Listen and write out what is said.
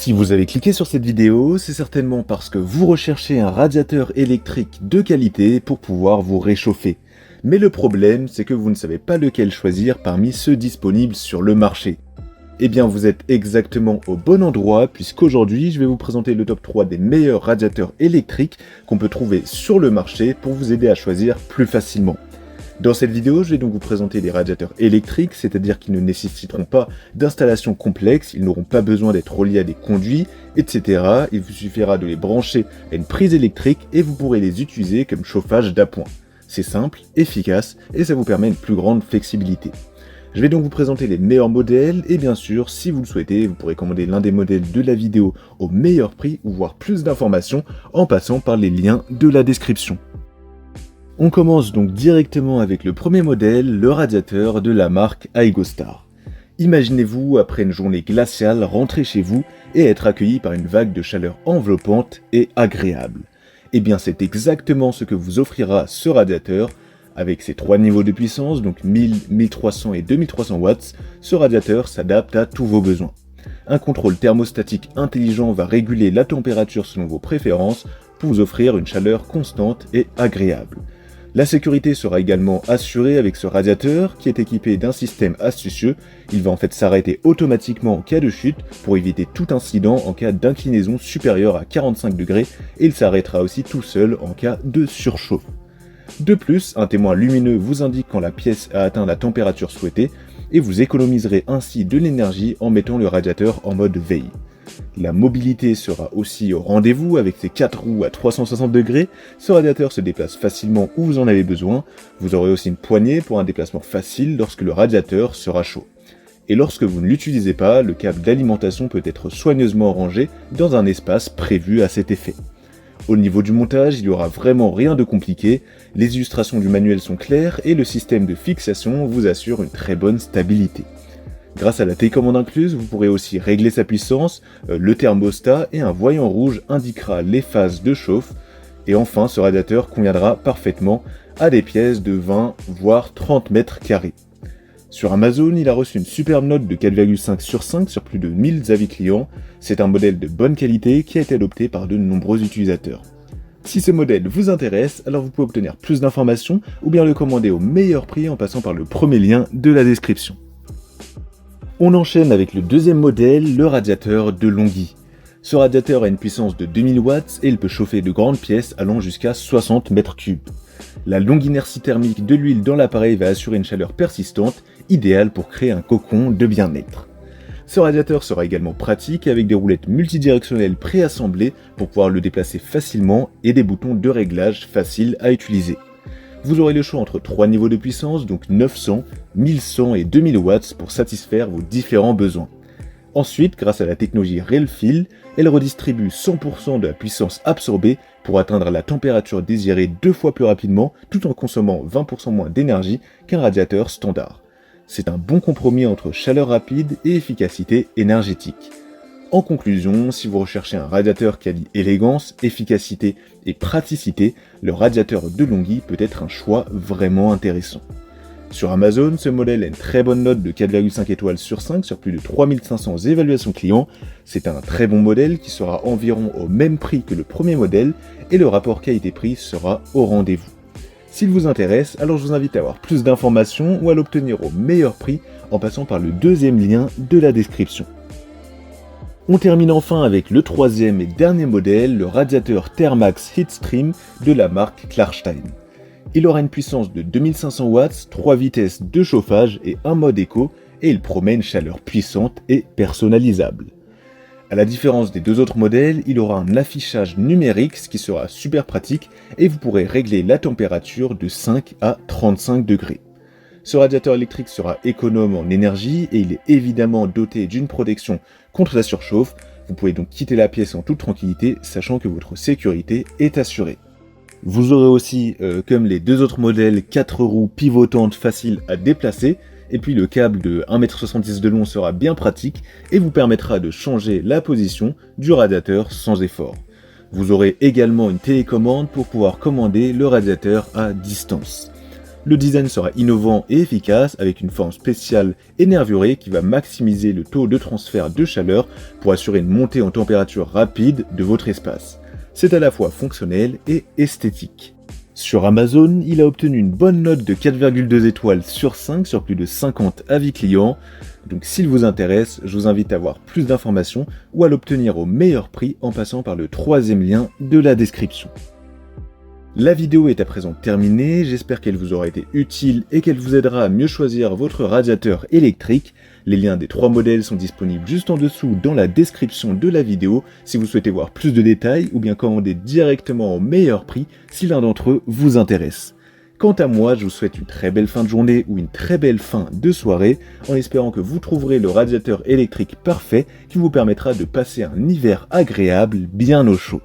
Si vous avez cliqué sur cette vidéo, c'est certainement parce que vous recherchez un radiateur électrique de qualité pour pouvoir vous réchauffer. Mais le problème, c'est que vous ne savez pas lequel choisir parmi ceux disponibles sur le marché. Eh bien, vous êtes exactement au bon endroit, puisqu'aujourd'hui, je vais vous présenter le top 3 des meilleurs radiateurs électriques qu'on peut trouver sur le marché pour vous aider à choisir plus facilement. Dans cette vidéo, je vais donc vous présenter des radiateurs électriques, c'est-à-dire qu'ils ne nécessiteront pas d'installation complexe, ils n'auront pas besoin d'être reliés à des conduits, etc. Il vous suffira de les brancher à une prise électrique et vous pourrez les utiliser comme chauffage d'appoint. C'est simple, efficace et ça vous permet une plus grande flexibilité. Je vais donc vous présenter les meilleurs modèles et bien sûr, si vous le souhaitez, vous pourrez commander l'un des modèles de la vidéo au meilleur prix ou voir plus d'informations en passant par les liens de la description. On commence donc directement avec le premier modèle, le radiateur de la marque Aigostar. Imaginez-vous, après une journée glaciale, rentrer chez vous et être accueilli par une vague de chaleur enveloppante et agréable. Eh bien c'est exactement ce que vous offrira ce radiateur. Avec ses 3 niveaux de puissance, donc 1000, 1300 et 2300 watts, ce radiateur s'adapte à tous vos besoins. Un contrôle thermostatique intelligent va réguler la température selon vos préférences pour vous offrir une chaleur constante et agréable. La sécurité sera également assurée avec ce radiateur qui est équipé d'un système astucieux. Il va en fait s'arrêter automatiquement en cas de chute pour éviter tout incident en cas d'inclinaison supérieure à 45 degrés et il s'arrêtera aussi tout seul en cas de surchauffe. De plus, un témoin lumineux vous indique quand la pièce a atteint la température souhaitée et vous économiserez ainsi de l'énergie en mettant le radiateur en mode veille. La mobilité sera aussi au rendez-vous avec ses 4 roues à 360 degrés. Ce radiateur se déplace facilement où vous en avez besoin. Vous aurez aussi une poignée pour un déplacement facile lorsque le radiateur sera chaud. Et lorsque vous ne l'utilisez pas, le câble d'alimentation peut être soigneusement rangé dans un espace prévu à cet effet. Au niveau du montage, il n'y aura vraiment rien de compliqué, les illustrations du manuel sont claires et le système de fixation vous assure une très bonne stabilité. Grâce à la télécommande incluse, vous pourrez aussi régler sa puissance, le thermostat et un voyant rouge indiquera les phases de chauffe. Et enfin, ce radiateur conviendra parfaitement à des pièces de 20 voire 30 mètres carrés. Sur Amazon, il a reçu une superbe note de 4,5 sur 5 sur plus de 1000 avis clients. C'est un modèle de bonne qualité qui a été adopté par de nombreux utilisateurs. Si ce modèle vous intéresse, alors vous pouvez obtenir plus d'informations ou bien le commander au meilleur prix en passant par le premier lien de la description. On enchaîne avec le deuxième modèle, le radiateur de Longhi. Ce radiateur a une puissance de 2000 watts et il peut chauffer de grandes pièces allant jusqu'à 60 mètres cubes. La longue inertie thermique de l'huile dans l'appareil va assurer une chaleur persistante, idéale pour créer un cocon de bien-être. Ce radiateur sera également pratique avec des roulettes multidirectionnelles préassemblées pour pouvoir le déplacer facilement et des boutons de réglage faciles à utiliser. Vous aurez le choix entre 3 niveaux de puissance, donc 900, 1100 et 2000 watts pour satisfaire vos différents besoins. Ensuite, grâce à la technologie Real-Fill, elle redistribue 100% de la puissance absorbée pour atteindre la température désirée 2 fois plus rapidement tout en consommant 20% moins d'énergie qu'un radiateur standard. C'est un bon compromis entre chaleur rapide et efficacité énergétique. En conclusion, si vous recherchez un radiateur qui allie élégance, efficacité et praticité, le radiateur de Longhi peut être un choix vraiment intéressant. Sur Amazon, ce modèle a une très bonne note de 4,5 étoiles sur 5 sur plus de 3500 évaluations clients. C'est un très bon modèle qui sera environ au même prix que le premier modèle et le rapport qualité-prix sera au rendez-vous. S'il vous intéresse, alors je vous invite à avoir plus d'informations ou à l'obtenir au meilleur prix en passant par le deuxième lien de la description. On termine enfin avec le troisième et dernier modèle, le radiateur Thermax Heatstream de la marque Klarstein. Il aura une puissance de 2500 watts, 3 vitesses de chauffage et un mode éco et il promet une chaleur puissante et personnalisable. À la différence des deux autres modèles, il aura un affichage numérique, ce qui sera super pratique, et vous pourrez régler la température de 5 à 35 degrés. Ce radiateur électrique sera économe en énergie et il est évidemment doté d'une protection contre la surchauffe. Vous pouvez donc quitter la pièce en toute tranquillité, sachant que votre sécurité est assurée. Vous aurez aussi, comme les deux autres modèles, 4 roues pivotantes faciles à déplacer, et puis le câble de 1,70 m de long sera bien pratique et vous permettra de changer la position du radiateur sans effort. Vous aurez également une télécommande pour pouvoir commander le radiateur à distance. Le design sera innovant et efficace avec une forme spéciale et nervurée qui va maximiser le taux de transfert de chaleur pour assurer une montée en température rapide de votre espace. C'est à la fois fonctionnel et esthétique. Sur Amazon, il a obtenu une bonne note de 4,2 étoiles sur 5 sur plus de 50 avis clients. Donc s'il vous intéresse, je vous invite à avoir plus d'informations ou à l'obtenir au meilleur prix en passant par le troisième lien de la description. La vidéo est à présent terminée, j'espère qu'elle vous aura été utile et qu'elle vous aidera à mieux choisir votre radiateur électrique. Les liens des 3 modèles sont disponibles juste en dessous dans la description de la vidéo si vous souhaitez voir plus de détails ou bien commander directement au meilleur prix si l'un d'entre eux vous intéresse. Quant à moi, je vous souhaite une très belle fin de journée ou une très belle fin de soirée en espérant que vous trouverez le radiateur électrique parfait qui vous permettra de passer un hiver agréable bien au chaud.